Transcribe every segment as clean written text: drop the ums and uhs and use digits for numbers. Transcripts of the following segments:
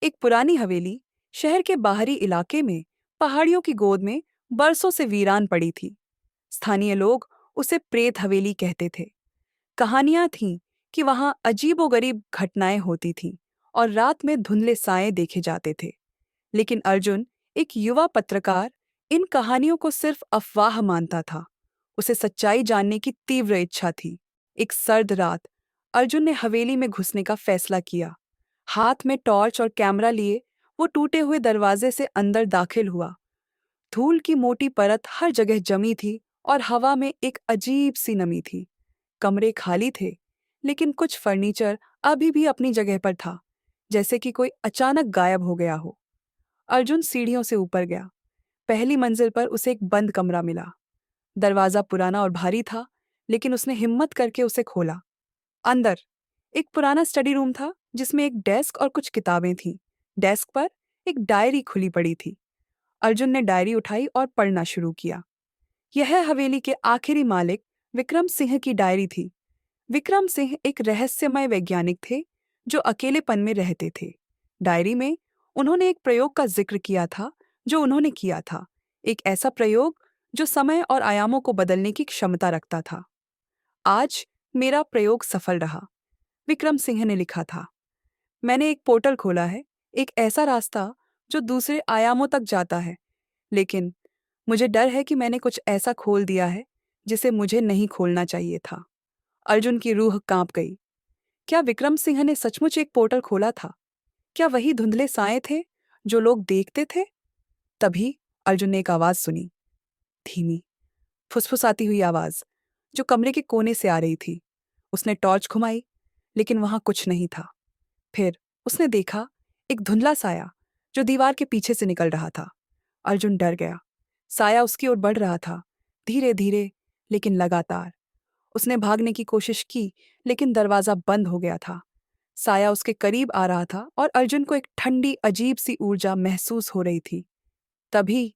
एक पुरानी हवेली शहर के बाहरी इलाके में पहाड़ियों की गोद में बरसों से वीरान पड़ी थी। स्थानीय लोग उसे प्रेत हवेली कहते थे। कहानियां थीं कि वहां अजीबोगरीब घटनाएं होती थीं और रात में धुंधले साए देखे जाते थे। लेकिन अर्जुन, एक युवा पत्रकार, इन कहानियों को सिर्फ अफवाह मानता था। उसे सच्चाई जानने की तीव्र इच्छा थी। एक सर्द रात अर्जुन ने हवेली में घुसने का फैसला किया। हाथ में टॉर्च और कैमरा लिए वो टूटे हुए दरवाजे से अंदर दाखिल हुआ। धूल की मोटी परत हर जगह जमी थी और हवा में एक अजीब सी नमी थी। कमरे खाली थे, लेकिन कुछ फर्नीचर अभी भी अपनी जगह पर था, जैसे कि कोई अचानक गायब हो गया हो। अर्जुन सीढ़ियों से ऊपर गया। पहली मंजिल पर उसे एक बंद कमरा मिला। दरवाजा पुराना और भारी था, लेकिन उसने हिम्मत करके उसे खोला। अंदर एक पुराना स्टडी रूम था, जिसमें एक डेस्क और कुछ किताबें थीं। डेस्क पर एक डायरी खुली पड़ी थी। अर्जुन ने डायरी उठाई और पढ़ना शुरू किया। यह हवेली के आखिरी मालिक विक्रम सिंह की डायरी थी। विक्रम सिंह एक रहस्यमय वैज्ञानिक थे जो अकेलेपन में रहते थे। डायरी में उन्होंने एक प्रयोग का जिक्र किया था जो उन्होंने किया था, एक ऐसा प्रयोग जो समय और आयामों को बदलने की क्षमता रखता था। आज मेरा प्रयोग सफल रहा, विक्रम सिंह ने लिखा था। मैंने एक पोर्टल खोला है, एक ऐसा रास्ता जो दूसरे आयामों तक जाता है। लेकिन मुझे डर है कि मैंने कुछ ऐसा खोल दिया है जिसे मुझे नहीं खोलना चाहिए था। अर्जुन की रूह कांप गई। क्या विक्रम सिंह ने सचमुच एक पोर्टल खोला था? क्या वही धुंधले साए थे जो लोग देखते थे? तभी अर्जुन ने एक आवाज सुनी, धीमी, फुसफुसाती हुई आवाज, जो कमरे के कोने से आ रही थी। उसने टॉर्च घुमाई, लेकिन वहां कुछ नहीं था। फिर उसने देखा एक धुंधला साया जो दीवार के पीछे से निकल रहा था। अर्जुन डर गया। साया उसकी ओर बढ़ रहा था, धीरे धीरे लेकिन लगातार। उसने भागने की कोशिश की, लेकिन दरवाजा बंद हो गया था। साया उसके करीब आ रहा था और अर्जुन को एक ठंडी अजीब सी ऊर्जा महसूस हो रही थी। तभी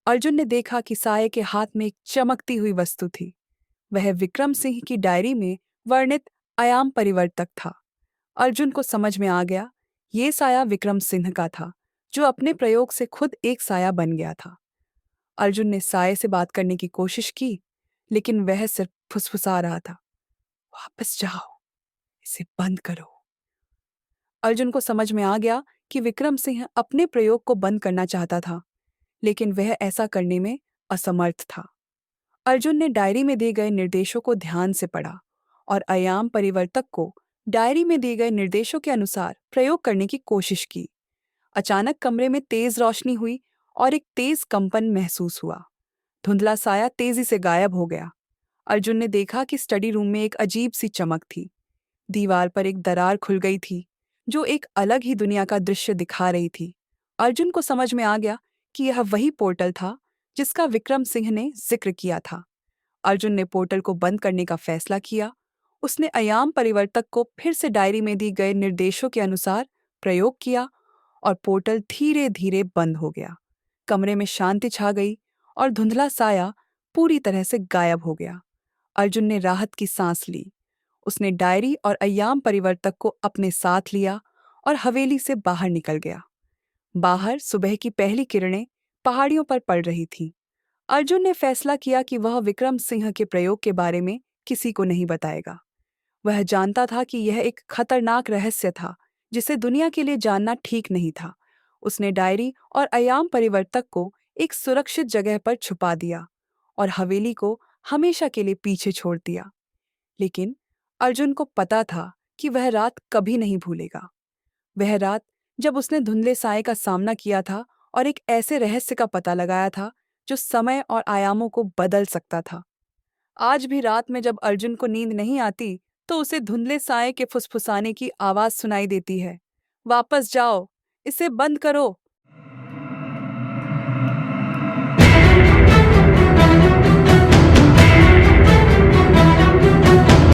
अर्जुन ने देखा कि साये के हाथ में एक चमकती हुई वस्तु थी। वह विक्रम सिंह की डायरी में वर्णित आयाम परिवर्तक था। अर्जुन को समझ में आ गया, ये साया विक्रम सिंह का था, जो अपने प्रयोग से खुद एक साया बन गया था। अर्जुन ने साये से बात करने की कोशिश की, लेकिन वह सिर्फ फुसफुसा रहा था, वापस जाओ, इसे बंद करो। अर्जुन को समझ में आ गया कि विक्रम सिंह अपने प्रयोग को बंद करना चाहता था, लेकिन वह ऐसा करने में असमर्थ था। अर्जुन ने डायरी में दिए गए निर्देशों को ध्यान से पढ़ा और आयाम परिवर्तक को डायरी में दिए गए निर्देशों के अनुसार प्रयोग करने की कोशिश की। अचानक कमरे में तेज रोशनी हुई और एक तेज कंपन महसूस हुआ। धुंधला साया तेजी से गायब हो गया। अर्जुन ने देखा कि स्टडी रूम में एक अजीब सी चमक थी। दीवार पर एक दरार खुल गई थी, जो एक अलग ही दुनिया का दृश्य दिखा रही थी। अर्जुन को समझ में आ गया कि यह वही पोर्टल था जिसका विक्रम सिंह ने जिक्र किया था। अर्जुन ने पोर्टल को बंद करने का फैसला किया। उसने आयाम परिवर्तक को फिर से डायरी में दी गए निर्देशों के अनुसार प्रयोग किया और पोर्टल धीरे धीरे बंद हो गया। कमरे में शांति छा गई और धुंधला साया पूरी तरह से गायब हो गया। अर्जुन ने राहत की सांस ली। उसने डायरी और अय्याम परिवर्तक को अपने साथ लिया और हवेली से बाहर निकल गया। बाहर सुबह की पहली किरणें पहाड़ियों पर पड़ रही थीं। अर्जुन ने फैसला किया कि वह विक्रम सिंह के प्रयोग के बारे में किसी को नहीं बताएगा। वह जानता था कि यह एक खतरनाक रहस्य था, जिसे दुनिया के लिए जानना ठीक नहीं था। उसने डायरी और अय्याम परिवर्तक को एक सुरक्षित जगह पर छुपा दिया और हवेली को हमेशा के लिए पीछे छोड़ दिया। लेकिन अर्जुन को पता था कि वह रात कभी नहीं भूलेगा। वह रात जब उसने धुंधले साए का सामना किया था और एक ऐसे रहस्य का पता लगाया था जो समय और आयामों को बदल सकता था। आज भी रात में जब अर्जुन को नींद नहीं आती, तो उसे धुंधले साए के फुसफुसाने की आवाज सुनाई देती है, वापस जाओ, इसे बंद करो,